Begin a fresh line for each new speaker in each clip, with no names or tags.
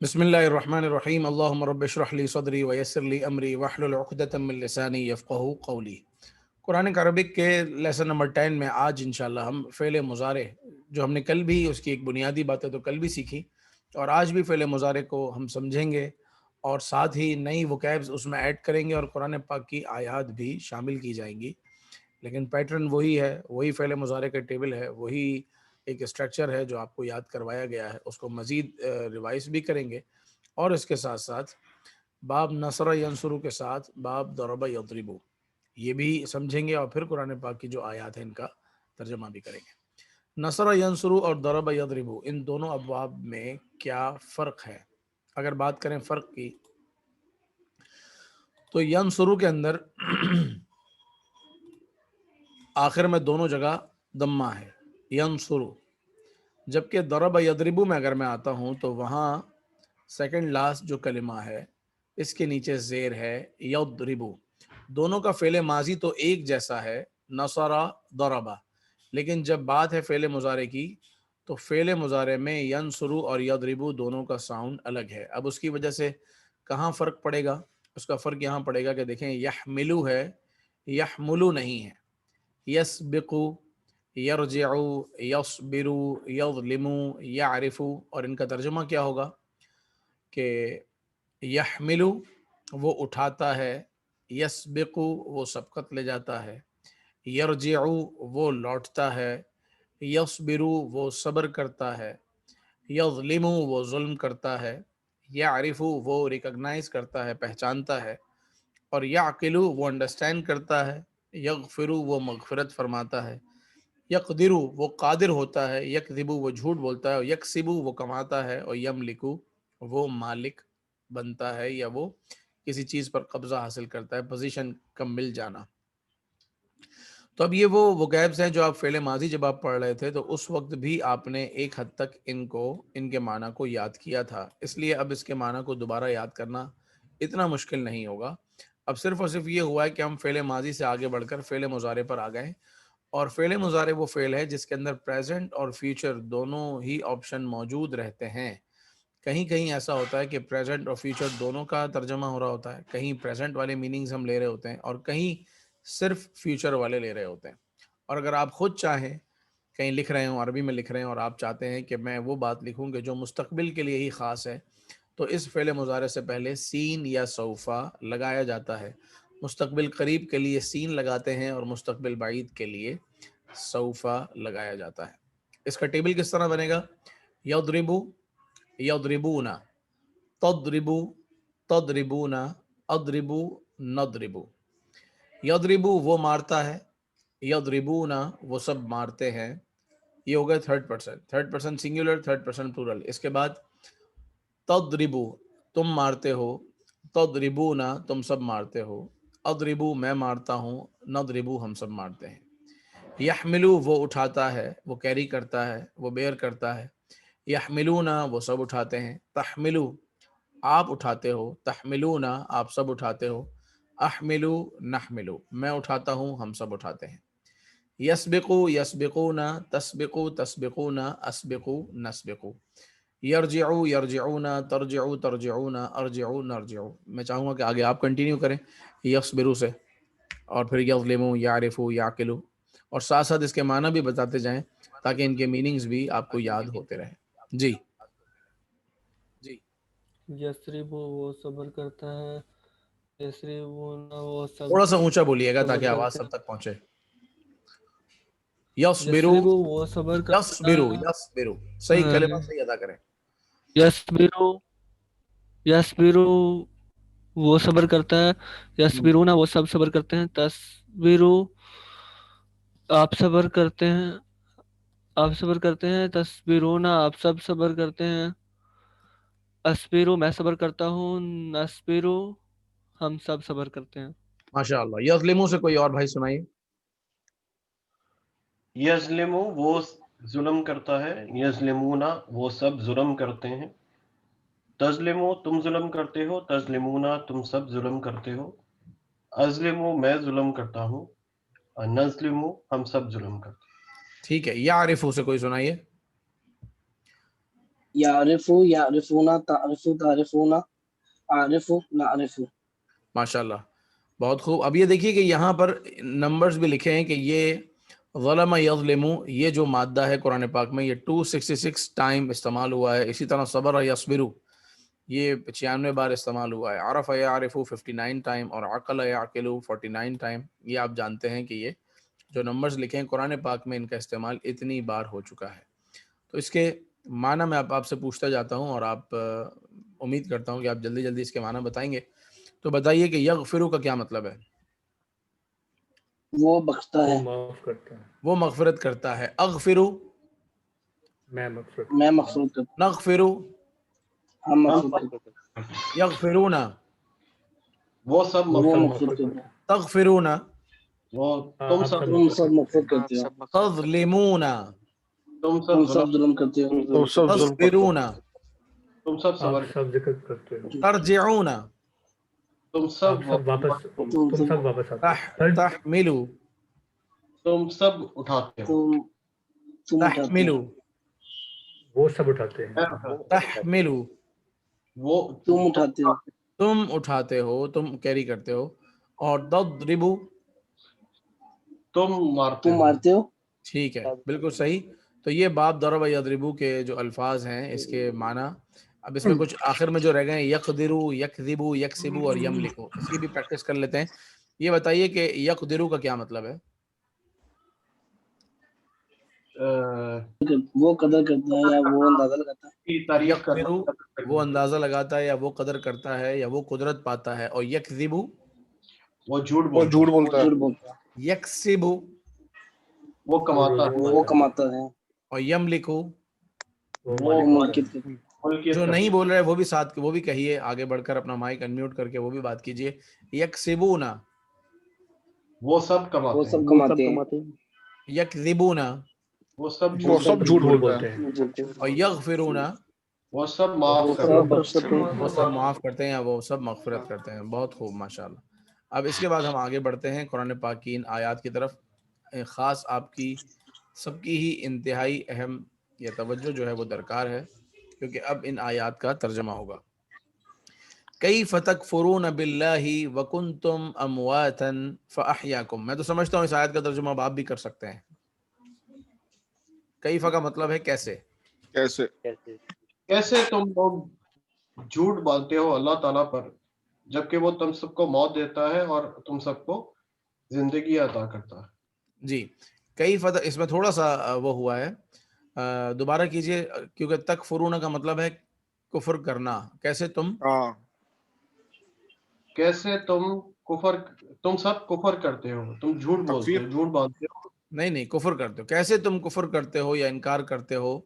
بسم اللہ الرحمن الرحیم اللہم رب اشرح لی صدری ویسر لی امری واحلل عقدۃ من لسانی یفقہوا قولی۔ قرآن عربک کے لیسن نمبر 10 میں آج انشاءاللہ ہم فعل مضارع، جو ہم نے کل بھی اس کی ایک بنیادی باتیں تو کل بھی سیکھی، اور آج بھی فعل مضارع کو ہم سمجھیں گے اور ساتھ ہی نئی وکیبز اس میں ایڈ کریں گے اور قرآن پاک کی آیات بھی شامل کی جائیں گی۔ لیکن پیٹرن وہی ہے، وہی فعل مضارع کا ٹیبل ہے، وہی ایک اسٹرکچر ہے جو آپ کو یاد کروایا گیا ہے، اس کو مزید ریوائز بھی کریں گے، اور اس کے ساتھ ساتھ باب نصر ینصر کے ساتھ باب ضرب یضرب یہ بھی سمجھیں گے، اور پھر قرآن پاک کی جو آیات ہیں ان کا ترجمہ بھی کریں گے۔ نصر ینصر اور ضرب یضرب، ان دونوں ابواب میں کیا فرق ہے؟ اگر بات کریں فرق کی تو ینصر کے اندر آخر میں دونوں جگہ ضمہ ہے، ینصر، جبکہ ضرب یضرب میں اگر میں آتا ہوں تو وہاں سیکنڈ لاسٹ جو کلمہ ہے اس کے نیچے زیر ہے یضرب۔ دونوں کا فعل ماضی تو ایک جیسا ہے، نصر ضربا، لیکن جب بات ہے فعل مضارع کی تو فعل مضارع میں ینصر اور یضرب دونوں کا ساؤنڈ الگ ہے۔ اب اس کی وجہ سے کہاں فرق پڑے گا؟ اس کا فرق یہاں پڑے گا کہ دیکھیں یحملو ہے، یحملو نہیں ہے، یسبق، یرجع، یصبر، یظلم، یعرف، اور ان کا ترجمہ کیا ہوگا کہ یحملو وہ اٹھاتا ہے، یسبق وہ سبقت لے جاتا ہے، یرجع وہ لوٹتا ہے، یصبر وہ صبر کرتا ہے، یظلم وہ ظلم کرتا ہے، یعرف وہ ریکگنائز کرتا ہے، پہچانتا ہے، اور یعقل وہ انڈرسٹینڈ کرتا ہے، یغفر وہ مغفرت فرماتا ہے، یقدر وہ قادر ہوتا ہے، یکذب وہ جھوٹ بولتا ہے، اور یکسب وہ کماتا ہے، اور یملک وہ مالک بنتا ہے یا وہ کسی چیز پر قبضہ حاصل کرتا ہے، پوزیشن کا مل جانا۔ تو اب یہ وہ وکیبس ہیں جو آپ فعل ماضی جب آپ پڑھ رہے تھے تو اس وقت بھی آپ نے ایک حد تک ان کے معنی کو یاد کیا تھا، اس لیے اب اس کے معنی کو دوبارہ یاد کرنا اتنا مشکل نہیں ہوگا۔ اب صرف اور صرف یہ ہوا ہے کہ ہم فعل ماضی سے آگے بڑھ کر فعل مضارع پر آ گئے، اور فعل مضارع وہ فعل ہے جس کے اندر پریزنٹ اور فیوچر دونوں ہی آپشن موجود رہتے ہیں۔ کہیں کہیں ایسا ہوتا ہے کہ پریزنٹ اور فیوچر دونوں کا ترجمہ ہو رہا ہوتا ہے، کہیں پریزنٹ والے میننگز ہم لے رہے ہوتے ہیں اور کہیں صرف فیوچر والے لے رہے ہوتے ہیں۔ اور اگر آپ خود چاہیں، کہیں لکھ رہے ہوں، عربی میں لکھ رہے ہیں، اور آپ چاہتے ہیں کہ میں وہ بات لکھوں کہ جو مستقبل کے لیے ہی خاص ہے، تو اس فعل مضارع سے پہلے سین یا سوفا لگایا جاتا ہے۔ مستقبل قریب کے لیے سین لگاتے ہیں اور مستقبل بعید کے لیے سوفا لگایا جاتا ہے۔ اس کا ٹیبل کس طرح بنے گا؟ یضرب، یضربون، تضرب، تضربون، اضرب، نضرب۔ یضرب وہ مارتا ہے، یضربون وہ سب مارتے ہیں، یہ ہو گئے third person singular, third person plural. اس کے بعد تضرب تم مارتے ہو، تضربون تم سب مارتے ہو، اضرب میں مارتا ہوں، نضرب ہم سب مارتے ہیں۔ یحملو وہ اٹھاتا ہے، وہ کیری کرتا ہے، وہ بیئر کرتا ہے، یحملون وہ سب اٹھاتے ہیں، تحملو آپ اٹھاتے ہو، تحملون آپ سب اٹھاتے ہو، احملو نحملو میں اٹھاتا ہوں، ہم سب اٹھاتے ہیں۔ یسبقو یسبقون، تسبقو تسبقون، اسبقو نسبقو۔ یرجعو یرجعون، ترجعو ترجعون، ارجعو نرجعو۔ میں چاہوں گا کہ آگے آپ کنٹینیو کریں یصبرو سے، اور پھر یظلمو، یعرفو، یعقلو، اور ساتھ ساتھ اس کے معنی بھی بتاتے جائیں تاکہ ان کے میننگز بھی آپ کو یاد ہوتے رہیں۔ جی
یسرب وہ صبر کرتا ہے، یسربون وہ سب
تھوڑا سا اونچا بولیے گا
صبر
تاکہ آواز
کرتے
سب
ہیں،
تک پہنچے۔ یصبرو،
یسرب وہ صبر کرتا
یصبرو،
ہے،
یصبرو، صحیح کلمہ صحیح ادا کریں۔
یسبرو، یسبرو وہ صبر کرتا ہے، یسبرون وہ سب صبر کرتے ہیں، تصبرو آپ صبر کرتے ہیں، آپ صبر کرتے ہیں، تصبرون آپ سب صبر کرتے ہیں، اسبرو میں صبر کرتا ہوں، نصبرو ہم سب صبر کرتے ہیں۔
ماشاء اللہ۔ یظلمو سے کوئی اور بھائی سنائیے۔
یظلم وہ ظلم کرتا ہے، یظلمون وہ سب ظلم کرتے ہیں، تظلم تم ظلم کرتے ہو، تظلمون تم سب ظلم کرتے ہو، ازلم میں ظلم کرتا ہوں، نظلم ہم سب ظلم کرتے ہیں۔
ٹھیک ہے، یعرفو سے کوئی سنائیے۔
یعرفو یعرفونا تعرفو تعرفونا عارفو نعرفو.
ماشاءاللہ، بہت خوب. اب یہ دیکھیے کہ یہاں پر نمبرز بھی لکھے ہیں کہ یہ ظلم یظلم، یہ جو مادہ ہے قرآن پاک میں یہ 266 ٹائم استعمال ہوا ہے. اسی طرح صبر یصبرو یہ 96 بار استعمال ہوا ہے. عرف یعرف 59 ٹائم اور عقل یعقل 49 ٹائم. یہ آپ جانتے ہیں کہ یہ جو نمبرز لکھے ہیں قرآن پاک میں ان کا استعمال اتنی بار ہو چکا ہے. تو اس کے معنی میں آپ سے پوچھتا جاتا ہوں اور آپ امید کرتا ہوں کہ آپ جلدی جلدی اس کے معنی بتائیں گے. تو بتائیے کہ یغفرو کا کیا مطلب ہے؟
وہ بخشتا
وہ
ہے.
معاف کرتا ہے.
وہ مغفرت کرتا ہے. اغفرو
میں مغفرت
میں مغفرت کرتا ہوں.
نغفرو
ہم مغفرت کرتے ہیں.
یغفرون
وہ سب
وہ
مغفرت
مغفرت کرتے ہیں.
تغفرون
وہ
ہاں،
تم
آپ
سب
تم سب مغفرت کرتے ہو.
تظلمون
تم
تم
سب
سب
ظلم
ظلم کرتے ہو.
تو سب ظلم کرتے
تصبرون
تم سب
آپ
صبر
سب ذکر کرتے ہو.
ترجعون
تم
آپ
سب
سب واپس
تم
تم سب واپس آتے ہو.
تحملوا
تم سب اٹھاتے ہو.
تم اٹھاتے ہو.
تحملوا
وہ سب اٹھاتے ہیں.
تحملوا
وہ
تم اٹھاتے ہو.
تم اٹھاتے ہو، تم کیری کرتے ہو. اور تضربوا
تم مارتے
تم
ہو.
مارتے ہو.
ٹھیک ہے، بالکل صحیح. تو یہ باب ضرب یضربو کے جو الفاظ ہیں اس کے معنی. اب اس میں کچھ آخر میں جو رہ گئے ہیں یقدرو، یکذبو، یکسبو اور یملکو، اس کی بھی پریکٹس کر لیتے ہیں. یہ بتائیے کہ یقدرو کا کیا مطلب ہے؟
وہ قدر کرتا ہے یا وہ اندازہ لگاتا ہے.
کی تعریف کرنا.
یقدرو وہ اندازہ لگاتا ہے یا وہ قدر کرتا ہے یا وہ قدرت پاتا ہے. اور یکذبو
وہ جھوٹ
وہ
بولتا
جھوٹ بولتا ہے.
جھوٹ بولتا ہے.
یکسبو
وہ کماتا ہے.
وہ کماتا ہے.
اور یملکو.
وہ
وہ
وہ
مالک
ملکیت کرتا ہے.
ملکیت
جو
کرتا
نہیں بول رہے وہ بھی ساتھ وہ بھی کہیے، آگے بڑھ کر اپنا مائک انمیوٹ کر کے وہ بھی بات کیجیے. یکسبونا
ہے. وہ سب
وہ
کماتے
سب
ہیں.
کماتے ہیں.
یکذبونا
وہ سب
وہ
جھوٹ
سب جھوٹ بولتا
بولتے
ہے.
ہیں.
اور یغفرونا
وہ سب معاف
وہ
کرتے
سب بخشتے ہیں.
وہ سب معاف کرتے ہیں یا وہ سب مغفرت کرتے ہیں. بہت خوب، ماشاءاللہ. اب اس کے بعد ہم آگے بڑھتے ہیں قرآن پاک کی ان آیات کی طرف. خاص آپ کی سب کی ہی انتہائی اہم یہ توجہ جو ہے وہ درکار ہے، کیونکہ اب ان آیات کا ترجمہ ہوگا. کیف تکفرون باللہ وکنتم امواتا فاحیاکم. میں تو سمجھتا ہوں اس آیت کا ترجمہ اب آپ بھی کر سکتے ہیں. کیف کا مطلب ہے کیسے.
کیسے
کیسے تم لوگ جھوٹ بولتے ہو اللہ تعالیٰ پر جبکہ وہ تم سب کو موت دیتا ہے اور تم سب کو زندگی عطا کرتا ہے.
جی، کیف اس میں تھوڑا سا وہ ہوا ہے، دوبارہ کیجئے، کیونکہ تکفرون کا مطلب ہے کفر کرنا. کیسے تم
ہاں
کیسے تم سب کفر کرتے ہو. تم جھوٹ بولتے
تکفیر
ہو، جھوٹ باندھتے ہو،
نہیں کفر کرتے ہو. کیسے تم کفر کرتے ہو یا انکار کرتے ہو.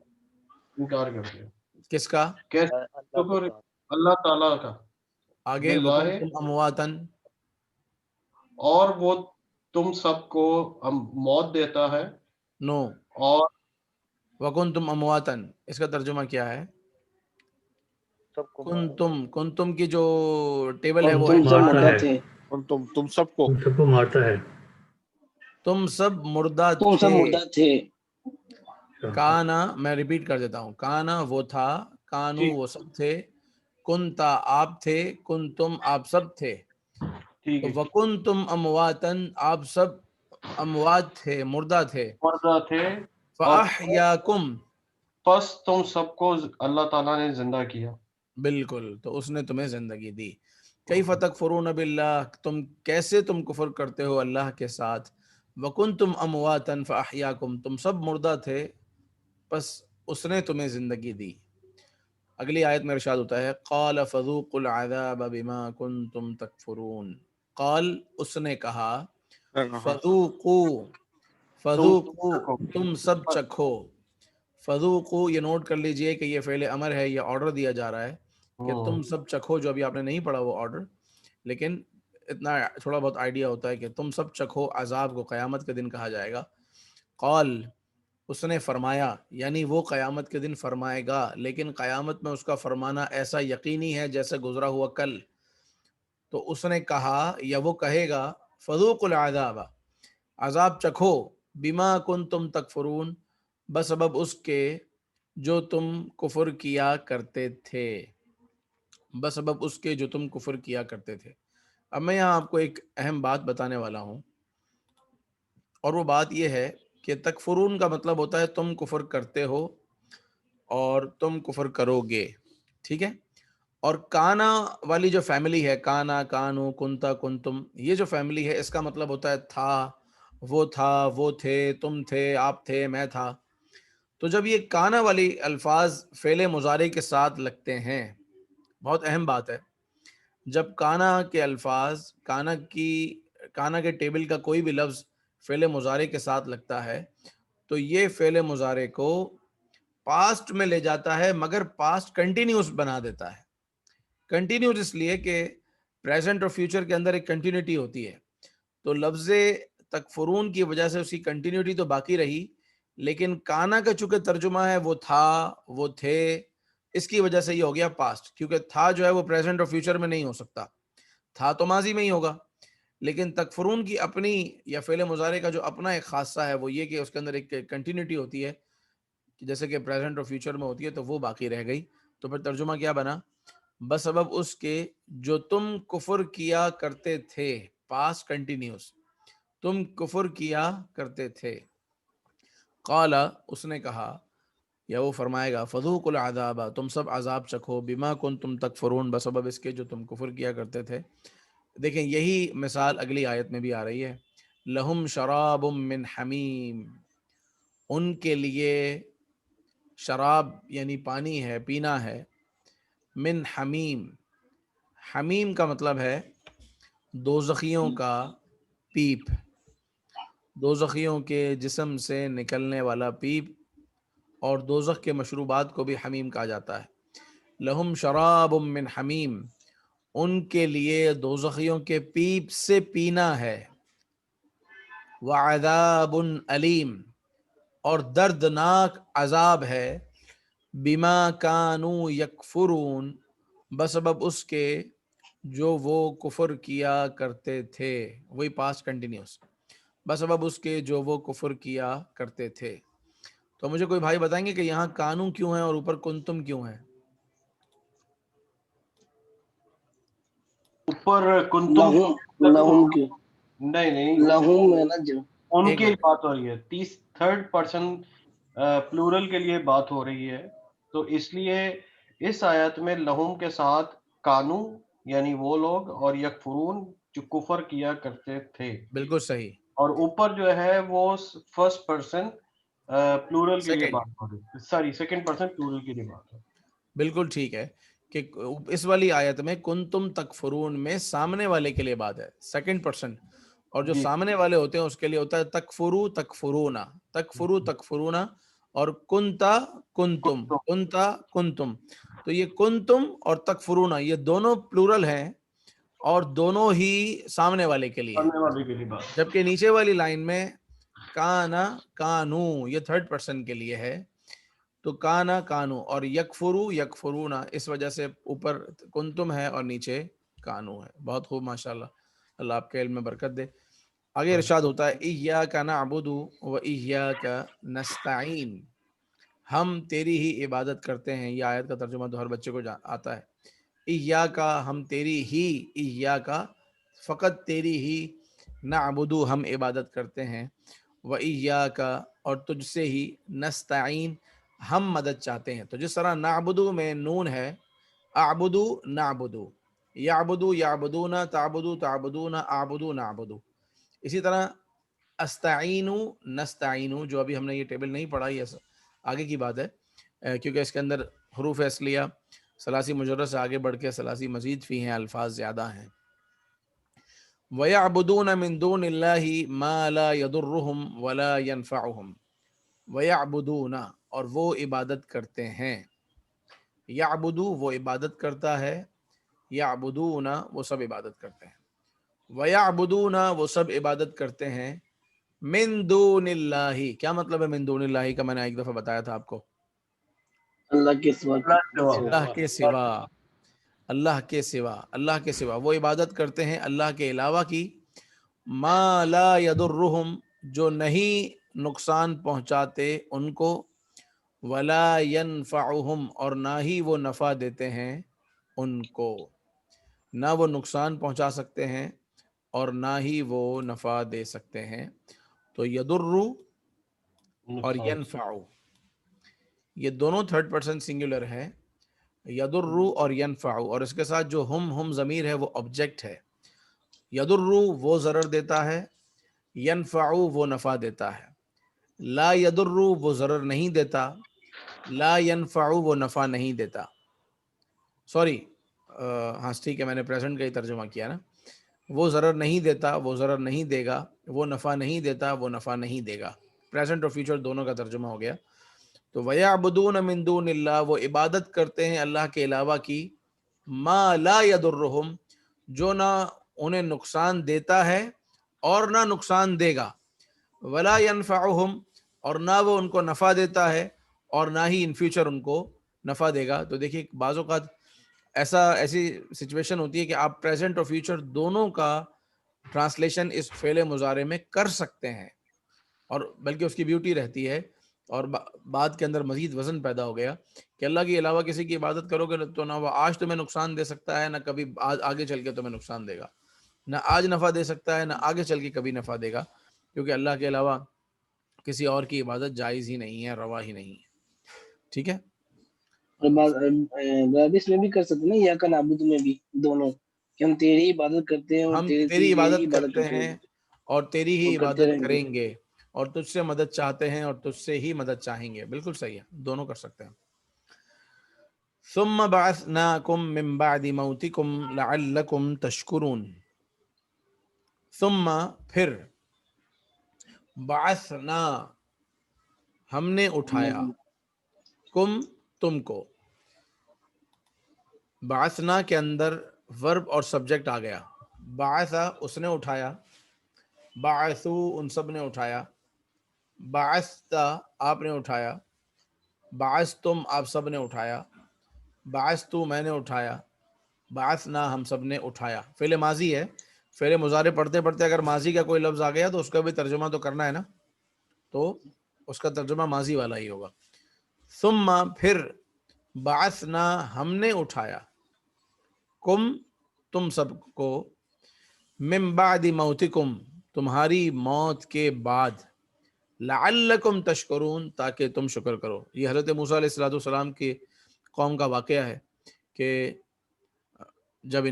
انکار کرتے ہو.
کس کا؟
کیسے کفر اللہ تعالیٰ کا.
آگے
باللہ
وکنتم امواتن.
اور وہ تم سب کو موت دیتا ہے.
نو،
اور
وکنتم امواتن اس کا ترجمہ کیا ہے؟ کنتم کی جو ٹیبل ہے وہ ہے
تم سب
مارتا
مردہ
ہے.
تھے.
تم سب کو
تم سب کو مارتا ہے.
تم سب مردہ
تم سب
تھے.
مردہ تھے.
کانا، میں ریپیٹ کر دیتا ہوں، کانا وہ تھا، کانو
ٹھیک
وہ سب تھے، کنتا آپ تھے، کنتم آپ سب تھے.
ٹھیک
تو
ہے.
وکنتم امواتن آپ سب اموات تھے، مردہ تھے.
مردہ تھے اور
فاحیاکم
پس تم سب کو اللہ تعالیٰ نے زندہ کیا.
بالکل، تو اس نے تمہیں زندگی دی. کیف تکفرون باللہ تم کیسے تم کفر کرتے ہو اللہ کے ساتھ. وکنتم امواتا فاحیاکم تم سب مردہ تھے پس اس نے تمہیں زندگی دی. اگلی آیت میں ارشاد ہوتا ہے قال فذوقوا العذاب بما کنتم تکفرون. قال اس نے کہا، فذوقوا فذوقوا تم سب چکھو. فذوقوا یہ نوٹ کر لیجئے کہ یہ فعل امر ہے، یہ آرڈر دیا جا رہا ہے کہ تم سب چکھو. جو ابھی آپ نے نہیں پڑھا وہ آرڈر، لیکن اتنا تھوڑا بہت آئیڈیا ہوتا ہے کہ تم سب چکھو عذاب کو. قیامت کے دن کہا جائے گا. قال اس نے فرمایا، یعنی وہ قیامت کے دن فرمائے گا، لیکن قیامت میں اس کا فرمانا ایسا یقینی ہے جیسے گزرا ہوا کل. تو اس نے کہا یا وہ کہے گا فذوقوا العذاب عذاب چکھو، بما کنتم تکفرون بسبب اس کے جو تم کفر کیا کرتے تھے، بسبب اس کے جو تم کفر کیا کرتے تھے۔ اب میں یہاں آپ کو ایک اہم بات بتانے والا ہوں، اور وہ بات یہ ہے کہ تکفرون کا مطلب ہوتا ہے تم کفر کرتے ہو اور تم کفر کرو گے، ٹھیک ہے؟ اور کانا والی جو فیملی ہے، کانا، کانو، کنتا، کنتم، یہ جو فیملی ہے اس کا مطلب ہوتا ہے تھا، وہ تھے، تم تھے، آپ تھے، میں تھا۔ تو جب یہ کانا والی الفاظ فعل مضارع کے ساتھ لگتے ہیں، بہت اہم بات ہے، جب کانا کے الفاظ، کانا کے ٹیبل کا کوئی بھی لفظ فعل مضارع کے ساتھ لگتا ہے تو یہ فعل مضارع کو پاسٹ میں لے جاتا ہے، مگر پاسٹ کنٹینیوس بنا دیتا ہے۔ کنٹینیوس اس لیے کہ پریزنٹ اور فیوچر کے اندر ایک کنٹینیوٹی ہوتی ہے، تو لفظ تکفرون کی وجہ سے اس کی کنٹینیوٹی تو باقی رہی، لیکن کانا کا چونکہ ترجمہ ہے وہ تھا، وہ تھے، اس کی وجہ سے یہ ہو گیا پاسٹ، کیونکہ تھا جو ہے وہ پریزنٹ اور فیوچر میں نہیں ہو سکتا، تھا تو ماضی میں ہی ہوگا۔ لیکن تکفرون کی اپنی یا فعل مضارع کا جو اپنا ایک خاصہ ہے وہ یہ کہ اس کے اندر ایک کنٹینیوٹی ہوتی ہے، جیسے کہ پریزنٹ اور فیوچر میں ہوتی ہے، تو وہ باقی رہ گئی۔ تو پھر ترجمہ کیا بنا؟ بسبب اس کے جو تم کفر کیا کرتے تھے، پاسٹ کنٹینیوس، تم کفر کیا کرتے تھے۔ قال، اس نے کہا یا وہ فرمائے گا، فذوقوا العذاب، تم سب عذاب چکھو، بما کنتم تکفرون، بسبب اس کے جو تم کفر کیا کرتے تھے۔ دیکھیں یہی مثال اگلی آیت میں بھی آ رہی ہے، لہم شراب من حمیم، ان کے لیے شراب یعنی پانی ہے، پینا ہے، من حمیم، حمیم کا مطلب ہے دوزخیوں کا پیپ، دوزخیوں کے جسم سے نکلنے والا پیپ، اور دوزخ کے مشروبات کو بھی حمیم کہا جاتا ہے۔ لہم شراب من حمیم، ان کے لیے دوزخیوں کے پیپ سے پینا ہے، وعذاب علیم، اور دردناک عذاب ہے، بما کانوا یکفرون، بسبب اس کے جو وہ کفر کیا کرتے تھے، وہی پاسٹ کنٹینیوس، بسبب اس کے جو وہ کفر کیا کرتے تھے۔ تو مجھے کوئی بھائی بتائیں گے کہ یہاں کانو کیوں ہے اور اوپر کنتم کیوں ہے؟
اوپر کنتم
لہم کی
نہیں
لہم ہے نا جو
ان
ایک
کی
منٹ،
بات ہو رہی ہے، تھرڈ پرسن پلورل کے لیے بات ہو رہی ہے، تو اس لیے اس آیت میں لہم کے ساتھ کانو یعنی وہ لوگ، اور یکفرون جو کفر کیا کرتے تھے،
بالکل صحیح،
اور اوپر جو ہے وہ فرسٹ پرسن پلورل کے لیے
سیکنڈ،
بات ہو رہی ہے، سوری سیکنڈ پرسن پلورل کے لیے بات ہو رہی ہے۔
بالکل ٹھیک ہے کہ اس والی آیت میں کنتم تکفرون میں سامنے والے کے لیے بات ہے، سیکنڈ پرسن، اور جو
جی
سامنے والے ہوتے ہیں اس کے لیے ہوتا ہے تکفرو تکفرونا، تکفرو تکفرونا، اور کنتا کنتم، کنتا کنتم۔ تو یہ کنتم اور تکفرونا یہ دونوں پلورل ہیں اور دونوں ہی سامنے والے کے لیے ہیں،
سامنے والے کے لیے بات،
جبکہ نیچے والی لائن میں کانا کانو یہ تھرڈ پرسن کے لیے ہے، تو کانا کانو اور یکفرو یکفرونا، اس وجہ سے اوپر کنتم ہے اور نیچے کانو ہے۔ بہت خوب، ماشاءاللہ، اللہ آپ کے علم میں برکت دے۔ آگے ارشاد ہوتا ہے ایاک نعبد و ایاک نستعین، ہم تیری ہی عبادت کرتے ہیں۔ یہ آیت کا ترجمہ تو ہر بچے کو آتا ہے، ایاک ہم تیری ہی، ایاک فقط تیری ہی، نعبد ہم عبادت کرتے ہیں، و ایاک اور تجھ سے ہی، نستعین ہم مدد چاہتے ہیں۔ تو جس طرح نعبدو میں نون ہے، اعبدو نعبدو، یعبدو یعبدون، تعبدو تعبدون، اعبدو نعبدو، اسی طرح استعینو نستعینو، جو ابھی ہم نے یہ ٹیبل نہیں پڑھا، یہ آگے کی بات ہے، کیونکہ اس کے اندر حروف اصلیہ ثلاثی مجرد سے آگے بڑھ کے ثلاثی مزید فی ہیں، الفاظ زیادہ ہیں۔ وَيَعْبُدُونَ مِن دُونِ اللَّهِ مَا لَا يَضُرُّهُمْ وَلَا يَنفَعُهُمْ، وَيَعْبُدُونَ اور وہ عبادت کرتے ہیں، یعبدو وہ عبادت کرتا ہے، یعبدون وہ سب عبادت کرتے ہیں، وَيَعْبُدُونَ وہ سب عبادت کرتے ہیں، من دون اللہ، کیا مطلب ہے من دون اللہ کا؟ میں نے ایک دفعہ بتایا تھا آپ کو،
اللہ کے سوا
اللہ کے سوا، اللہ کے سوا، اللہ کے سوا وہ عبادت کرتے ہیں اللہ کے علاوہ کی، ما لا یضرہم جو نہیں نقصان پہنچاتے ان کو، ولا ینفعہم اور نہ ہی وہ نفع دیتے ہیں ان کو، نہ وہ نقصان پہنچا سکتے ہیں اور نہ ہی وہ نفع دے سکتے ہیں. تو یضر اور
نقصان.
ینفع یہ دونوں تھرڈ پرسن سنگولر ہے. یضر اور ینفع، اور اس کے ساتھ جو ہم ضمیر ہے وہ آبجیکٹ ہے. یضر وہ ضرر دیتا ہے، ینفع وہ نفع دیتا ہے. لا یضر وہ ضرر نہیں دیتا، لا ینفع وہ نفع نہیں دیتا. سوری، ہاں ٹھیک ہے، میں نے پریزنٹ کا ہی ترجمہ کیا نا. وہ ضرر نہیں دیتا، وہ ضرر نہیں دے گا. وہ نفع نہیں دیتا، وہ نفع نہیں دے گا. پریزنٹ اور فیوچر دونوں کا ترجمہ ہو گیا. تو وَيَعْبُدُونَ مِن دُونِ اللَّهِ، وہ عبادت کرتے ہیں اللہ کے علاوہ کی، ما لا يضرهم جو نہ انہیں نقصان دیتا ہے اور نہ نقصان دے گا، ولا ينفعهم اور نہ وہ ان کو نفع دیتا ہے اور نہ ہی ان فیوچر ان کو نفع دے گا. تو دیکھیے بعض اوقات ایسی سچویشن ہوتی ہے کہ آپ پریزنٹ اور فیوچر دونوں کا ٹرانسلیشن اس فعل مضارع میں کر سکتے ہیں، اور بلکہ اس کی بیوٹی رہتی ہے. اور بات کے اندر مزید وزن پیدا ہو گیا کہ اللہ کے علاوہ کسی کی عبادت کرو گے تو نہ وہ آج تمہیں نقصان دے سکتا ہے، نہ کبھی آگے چل کے تمہیں نقصان دے گا. نہ آج نفع دے سکتا ہے، نہ آگے چل کے کبھی نفع دے گا، کیونکہ اللہ کے علاوہ کسی اور کی عبادت جائز ہی نہیں ہے، روا ہی نہیں ہے. ٹھیک ہے.
اور اس میں بھی کر سکتے ہیں نا، یا کا نابود میں بھی دونوں، کہ ہم تیری عبادت کرتے ہیں اور
ہم
تیری
تیری
ہی
عبادت
عبادت
کرتے ہیں اور تیری ہی
اور کرتے
عبادت
رہیں گے.
کریں گے، اور تجھ سے مدد چاہتے ہیں اور تجھ سے ہی مدد چاہیں گے. بالکل صحیح ہے، دونوں کر سکتے ہیں. ثم بعثناکم من بعد موتکم لعلکم تشکرون. ثم پھر، بعثنا ہم نے اٹھایا، کم تم کو. بعثنا کے اندر ورب اور سبجیکٹ آ گیا. بعثا اس نے اٹھایا، بعثو ان سب نے اٹھایا، بعثتا آپ نے اٹھایا، بعثتم آپ سب نے اٹھایا، بعثتو میں نے اٹھایا، بعثنا ہم سب نے اٹھایا. فعل ماضی ہے. فعل مضارع پڑھتے پڑھتے اگر ماضی کا کوئی لفظ آ گیا تو اس کا بھی ترجمہ تو کرنا ہے نا، تو اس کا ترجمہ ماضی والا ہی ہوگا. ثم پھر، بعثنا ہم نے اٹھایا، کم تم سب کو، من بعد موتکم تمہاری موت کے بعد، لعلکم تشکرون تاکہ تم شکر کرو. یہ حضرت موسیٰ علیہ السلام کی قوم کا واقعہ ہے کہ جب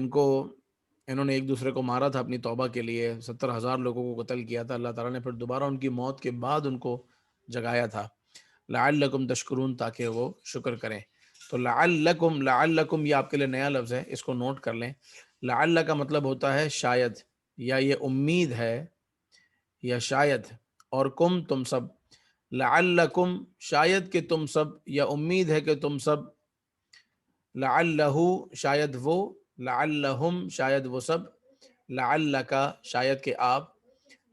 انہوں نے ایک دوسرے کو مارا تھا اپنی توبہ کے لیے، 70,000 لوگوں کو قتل کیا تھا، اللہ تعالیٰ نے پھر دوبارہ ان کی موت کے بعد ان کو جگایا تھا. لعلکم تشکرون تاکہ وہ شکر کریں. تو لعلکم یہ آپ کے لیے نیا لفظ ہے، اس کو نوٹ کر لیں. لعل کا مطلب ہوتا ہے شاید، یا یہ امید ہے، یا شاید. اور کم تم سب، لعلکم شاید کہ تم سب، یا امید ہے کہ تم سب، لعلہ شاید وہ، لعلہم شاید وہ سب، لعلک شاید کہ آپ،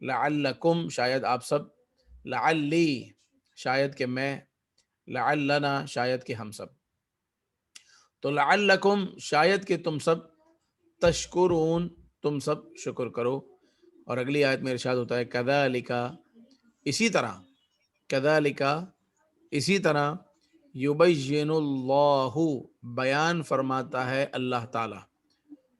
لعلکم شاید آپ سب، لعلی شاید کہ میں، لعلنا شاید کہ ہم سب. تو لعلکم شاید کہ تم سب، تشکرون تم سب شکر کرو. اور اگلی آیت میں ارشاد ہوتا ہے کذالک اسی طرح، کذالک اسی طرح، یبین اللہ بیان فرماتا ہے اللہ تعالی.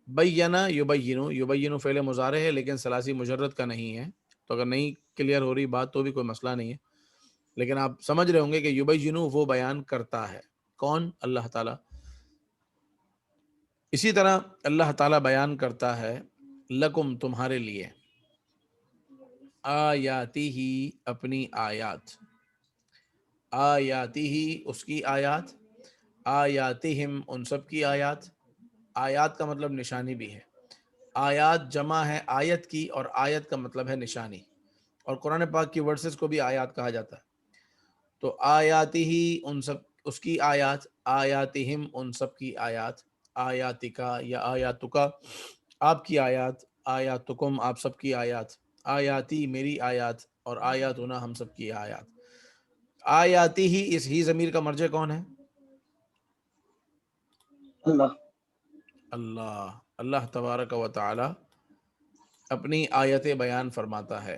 بینا یبین فعل مضارع ہے لیکن ثلاثی مجرد کا نہیں ہے، تو اگر نہیں کلیئر ہو رہی بات تو بھی کوئی مسئلہ نہیں ہے، لیکن آپ سمجھ رہے ہوں گے کہ یبین وہ بیان کرتا ہے. کون؟ اللہ تعالی. اسی طرح اللہ تعالیٰ بیان کرتا ہے لکم تمہارے لیے، آیاتی ہی اپنی آیات، آیاتی ہی اس کی آیات، آیاتہم ان سب کی آیات. آیات کا مطلب نشانی بھی ہے. آیات جمع ہے آیت کی، اور آیت کا مطلب ہے نشانی، اور قرآن پاک کی ورسز کو بھی آیات کہا جاتا ہے. تو آیاتی ہی ان سب اس کی آیات، آیاتہم ان سب کی آیات، آیاتکا یا آیاتکا آپ کی آیات، آیاتکم آپ سب کی آیات، آیاتی میری آیات، اور آیاتنا ہم سب کی آیات. آیاتی ہی، اس ہی ضمیر کا مرجع کون ہے؟
اللہ.
اللہ تبارک و تعالی اپنی آیتیں بیان فرماتا ہے.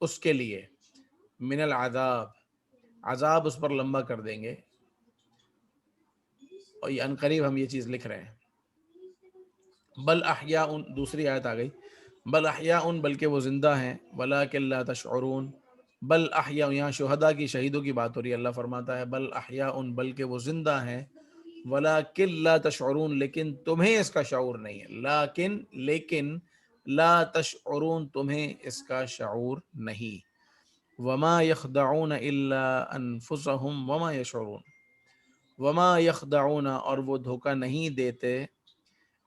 اس کے لیے من العذاب عذاب اس پر لمبا کر دیں گے. اور یہ عنقریب ہم یہ چیز لکھ رہے ہیں. بل احیاء دوسری آیت آ گئی بل احیاء بلکہ وہ زندہ ہیں ولکن لا تشعرون بل احیاء یہاں شہداء کی شہیدوں کی بات ہو رہی ہے. اللہ فرماتا ہے بل احیاء بلکہ وہ زندہ ہیں ولکن لا تشعرون لیکن تمہیں اس کا شعور نہیں ہے. لیکن لا تشعرون تمہیں اس کا شعور نہیں. وما يخدعون الا انفسهم وما يشعرون وما يخدعون اور وہ دھوکہ نہیں دیتے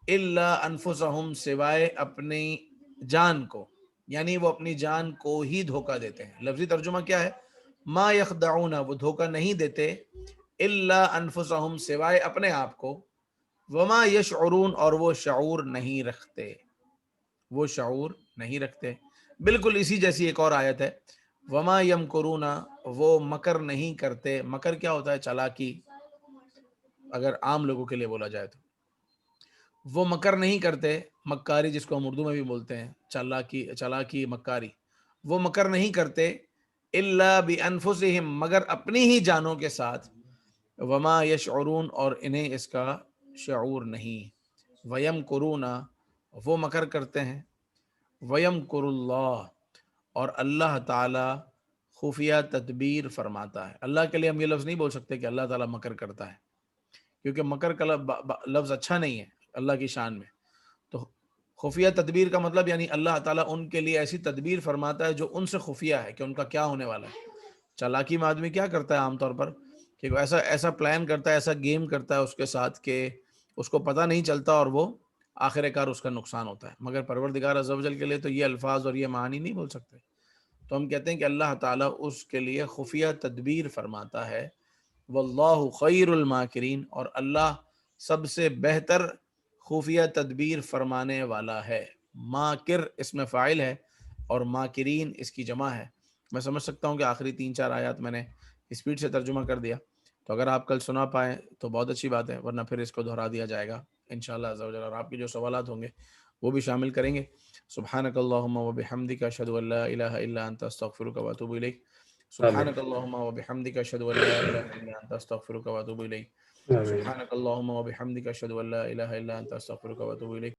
الا انفسهم سوائے اپنی جان کو, یعنی وہ اپنی جان کو ہی دھوکہ دیتے ہیں. لفظی ترجمہ کیا ہے؟ ما يخدعون وہ دھوکہ نہیں دیتے الا انفسهم سوائے اپنے آپ کو وما يشعرون اور وہ شعور نہیں رکھتے. وہ شعور نہیں رکھتے. بالکل اسی جیسی ایک اور آیت ہے وما یمکرون وہ مکر نہیں کرتے. مکر کیا ہوتا ہے؟ چالاکی, اگر عام لوگوں کے لیے بولا جائے تو. وہ مکر نہیں کرتے, مکاری جس کو ہم اردو میں بھی بولتے ہیں, چالاکی مکاری. وہ مکر نہیں کرتے الا بانفسہم مگر اپنی ہی جانوں کے ساتھ. وما یشعرون اور انہیں اس کا شعور نہیں. ویمکرون وہ مکر کرتے ہیں ویمکر اللہ اور اللہ تعالی خفیہ تدبیر فرماتا ہے. اللہ کے لیے ہم یہ لفظ نہیں بول سکتے کہ اللہ تعالیٰ مکر کرتا ہے, کیونکہ مکر کا لفظ اچھا نہیں ہے اللہ کی شان میں. تو خفیہ تدبیر کا مطلب یعنی اللہ تعالیٰ ان کے لیے ایسی تدبیر فرماتا ہے جو ان سے خفیہ ہے کہ ان کا کیا ہونے والا ہے. چالاکی میں آدمی کیا کرتا ہے عام طور پر کہ ایسا پلان کرتا ہے, ایسا گیم کرتا ہے اس کے ساتھ کہ اس کو پتہ نہیں چلتا اور وہ آخر کار اس کا نقصان ہوتا ہے. مگر پروردگار عز و جل کے لیے تو یہ الفاظ اور یہ معانی نہیں بول سکتے. تو ہم کہتے ہیں کہ اللہ تعالیٰ اس کے لیے خفیہ تدبیر فرماتا ہے. واللہ خیر الماکرین اور اللہ سب سے بہتر خفیہ تدبیر فرمانے والا ہے. ماکر اس میں فاعل ہے اور ماکرین اس کی جمع ہے. میں سمجھ سکتا ہوں کہ آخری 3-4 آیات میں نے اسپیڈ سے ترجمہ کر دیا, تو اگر آپ کل سنا پائیں تو بہت اچھی بات ہے, ورنہ پھر اس کو دہرا دیا جائے گا انشاءاللہ عز و جل. اور آپ کے جو سوالات ہوں گے وہ بھی شامل کریں گے. سبحانک اللہم و بحمدک اشہد ان لا الہ الا انت استغفرک و اتوب الیک. سبحانک اللہم و بحمدک اشہد ان لا الہ الا انت استغفرک و اتوب الیک.
آمین.
سبحانک اللہم و بحمدک اشہد ان لا الہ الا انت استغفرک و اتوب الیک.